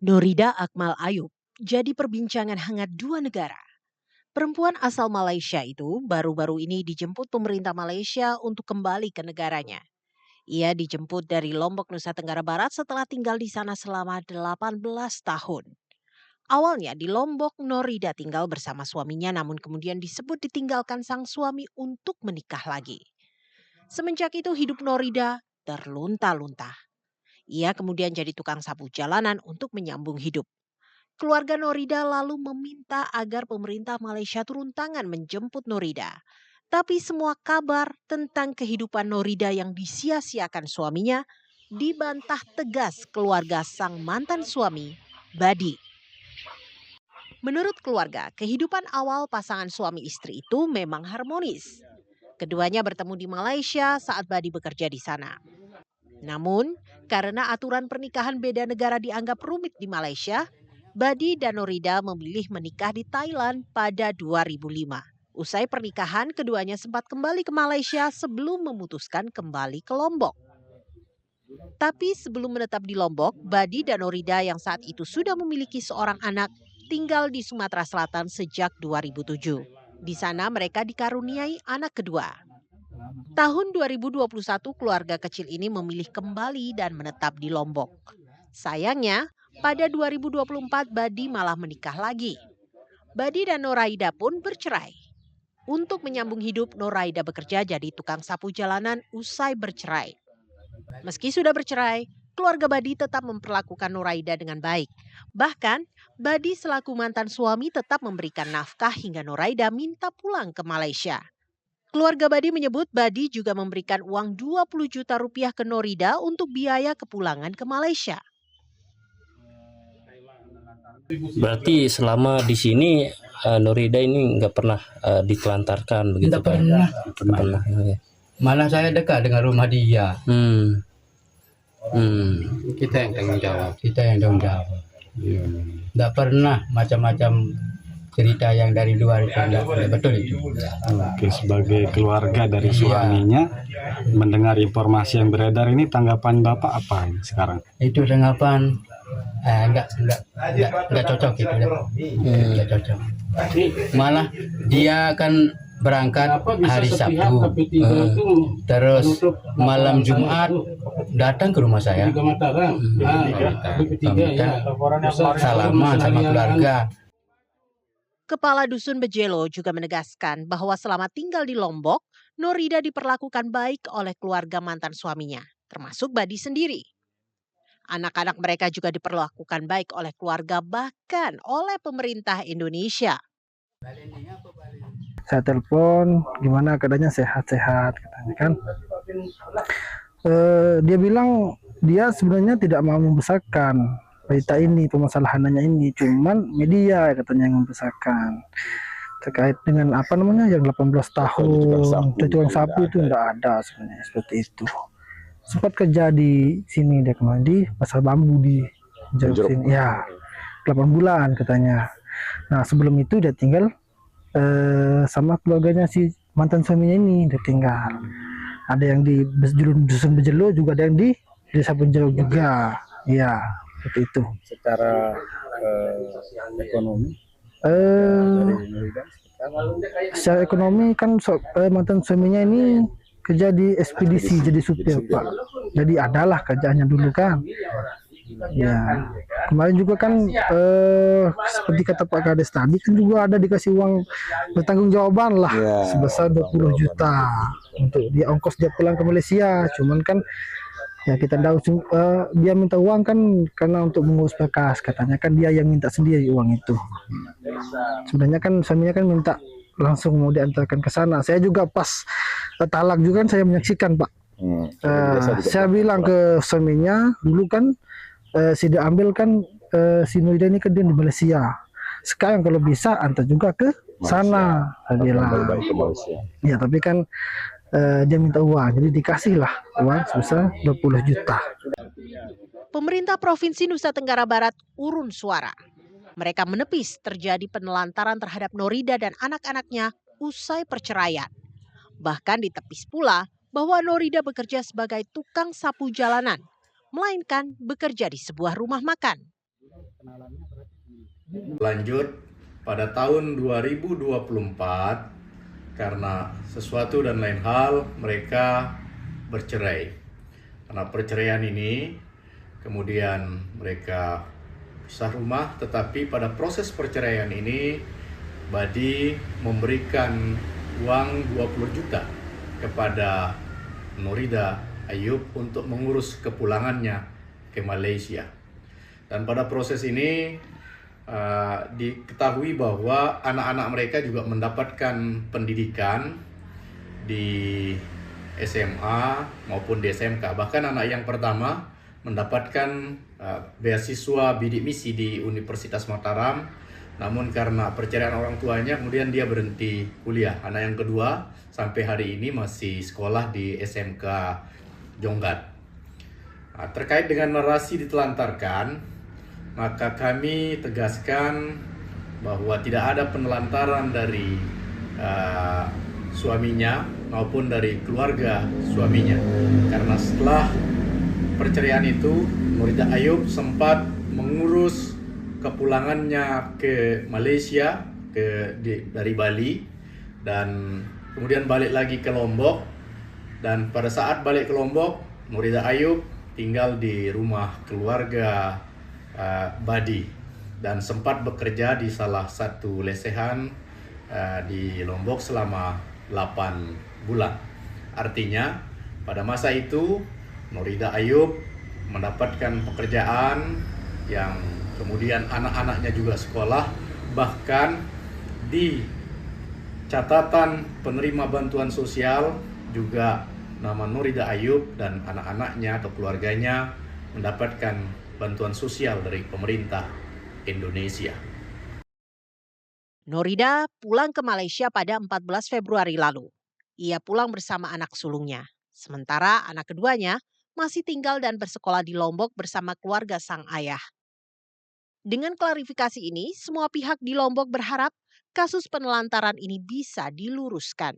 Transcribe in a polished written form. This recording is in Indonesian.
Norida Akmal Ayub jadi perbincangan hangat dua negara. Perempuan asal Malaysia itu baru-baru ini dijemput pemerintah Malaysia untuk kembali ke negaranya. Ia dijemput dari Lombok, Nusa Tenggara Barat setelah tinggal di sana selama 18 tahun. Awalnya di Lombok, Norida tinggal bersama suaminya namun kemudian disebut ditinggalkan sang suami untuk menikah lagi. Semenjak itu hidup Norida terlunta-lunta. Ia kemudian jadi tukang sapu jalanan untuk menyambung hidup. Keluarga Norida lalu meminta agar pemerintah Malaysia turun tangan menjemput Norida. Tapi semua kabar tentang kehidupan Norida yang disia-siakan suaminya dibantah tegas keluarga sang mantan suami, Badi. Menurut keluarga, kehidupan awal pasangan suami istri itu memang harmonis. Keduanya bertemu di Malaysia saat Badi bekerja di sana. Namun, karena aturan pernikahan beda negara dianggap rumit di Malaysia, Badi dan Norida memilih menikah di Thailand pada 2005. Usai pernikahan, keduanya sempat kembali ke Malaysia sebelum memutuskan kembali ke Lombok. Tapi sebelum menetap di Lombok, Badi dan Norida yang saat itu sudah memiliki seorang anak tinggal di Sumatera Selatan sejak 2007. Di sana mereka dikaruniai anak kedua. Tahun 2021 keluarga kecil ini memilih kembali dan menetap di Lombok. Sayangnya, pada 2024 Badi malah menikah lagi. Badi dan Noraida pun bercerai. Untuk menyambung hidup, Noraida bekerja jadi tukang sapu jalanan usai bercerai. Meski sudah bercerai, keluarga Badi tetap memperlakukan Noraida dengan baik. Bahkan, Badi selaku mantan suami tetap memberikan nafkah hingga Noraida minta pulang ke Malaysia. Keluarga Badi menyebut Badi juga memberikan uang 20 juta rupiah ke Norida untuk biaya kepulangan ke Malaysia. Berarti selama di sini Norida ini nggak pernah ditelantarkan begitu? Nggak pernah. Pernah. Ya. Malah saya dekat dengan rumah dia. Kita yang tanggung jawab. Kita yang tanggung jawab. Nggak pernah macam-macam cerita yang dari luar itu nggak betul itu. Oke, sebagai keluarga dari suaminya mendengar informasi yang beredar ini, tanggapan Bapak apa ini sekarang? Itu tanggapan nggak cocok gitu. Nggak cocok. Malah dia akan berangkat hari Sabtu, terus malam Jumat datang ke rumah saya, salaman sama keluarga. Kepala Dusun Bejelo juga menegaskan bahwa selama tinggal di Lombok, Norida diperlakukan baik oleh keluarga mantan suaminya, termasuk Badi sendiri. Anak-anak mereka juga diperlakukan baik oleh keluarga bahkan oleh pemerintah Indonesia. Saya telepon, gimana keadaannya, sehat-sehat katanya kan. Dia bilang dia sebenarnya tidak mau membesarkan berita ini, permasalahannya ini, cuman media katanya yang membesarkan terkait dengan apa namanya yang 18 tahun tukang sapu itu enggak ada sebenarnya seperti itu. Sempat kerja di sini dia kemarin di pasar bambu di Jeruk sini, ya 8 bulan katanya. Nah sebelum itu dia tinggal sama keluarganya si mantan suaminya ini, dia tinggal. Ada yang di Dusun Bejelo juga, ada yang di Desa Bejelo juga, ya seperti itu. Secara ekonomi, secara ekonomi kan mantan suaminya ini kerja di ekspedisi jadi supir Pak, jadi adalah kerjaannya dulu kan. Ya kemarin juga kan seperti kata Pak Kades tadi kan juga ada dikasih uang bertanggung-jawaban lah sebesar 20 juta untuk dia ongkos dia pulang ke Malaysia. Cuman kan ya kita tahu dia minta uang kan karena untuk mengurus berkas, katanya kan dia yang minta sendiri uang itu. Sebenarnya kan suaminya kan minta langsung mau diantarkan ke sana. Saya juga pas talak juga kan saya menyaksikan Pak. Saya bilang ke suaminya dulu kan si dia ambil kan si Norida ini ke dia di Malaysia. Sekarang kalau bisa antar juga ke sana. Saya bilang. Ya tapi kan dia minta uang, jadi dikasihlah uang sebesar 20 juta. Pemerintah Provinsi Nusa Tenggara Barat urun suara. Mereka menepis terjadi penelantaran terhadap Norida dan anak-anaknya usai perceraian. Bahkan ditepis pula bahwa Norida bekerja sebagai tukang sapu jalanan, melainkan bekerja di sebuah rumah makan. Lanjut pada tahun 2024 karena sesuatu dan lain hal mereka bercerai. Karena perceraian ini kemudian mereka pisah rumah, tetapi pada proses perceraian ini Badi memberikan uang 20 juta kepada Nurida Ayub untuk mengurus kepulangannya ke Malaysia. Dan pada proses ini diketahui bahwa anak-anak mereka juga mendapatkan pendidikan di SMA maupun di SMK. Bahkan anak yang pertama mendapatkan beasiswa bidik misi di Universitas Mataram. Namun karena perceraian orang tuanya kemudian dia berhenti kuliah. Anak yang kedua sampai hari ini masih sekolah di SMK Jonggat. Nah, terkait dengan narasi ditelantarkan, maka kami tegaskan bahwa tidak ada penelantaran dari suaminya maupun dari keluarga suaminya. Karena setelah perceraian itu, Nurida Ayub sempat mengurus kepulangannya ke Malaysia dari Bali dan kemudian balik lagi ke Lombok. Dan pada saat balik ke Lombok, Nurida Ayub tinggal di rumah keluarga Badi dan sempat bekerja di salah satu lesehan di Lombok selama 8 bulan. Artinya pada masa itu Nurida Ayub mendapatkan pekerjaan yang kemudian anak-anaknya juga sekolah, bahkan di catatan penerima bantuan sosial juga nama Nurida Ayub dan anak-anaknya atau keluarganya mendapatkan bantuan sosial dari pemerintah Indonesia. Nurida pulang ke Malaysia pada 14 Februari lalu. Ia pulang bersama anak sulungnya. Sementara anak keduanya masih tinggal dan bersekolah di Lombok bersama keluarga sang ayah. Dengan klarifikasi ini, semua pihak di Lombok berharap kasus penelantaran ini bisa diluruskan.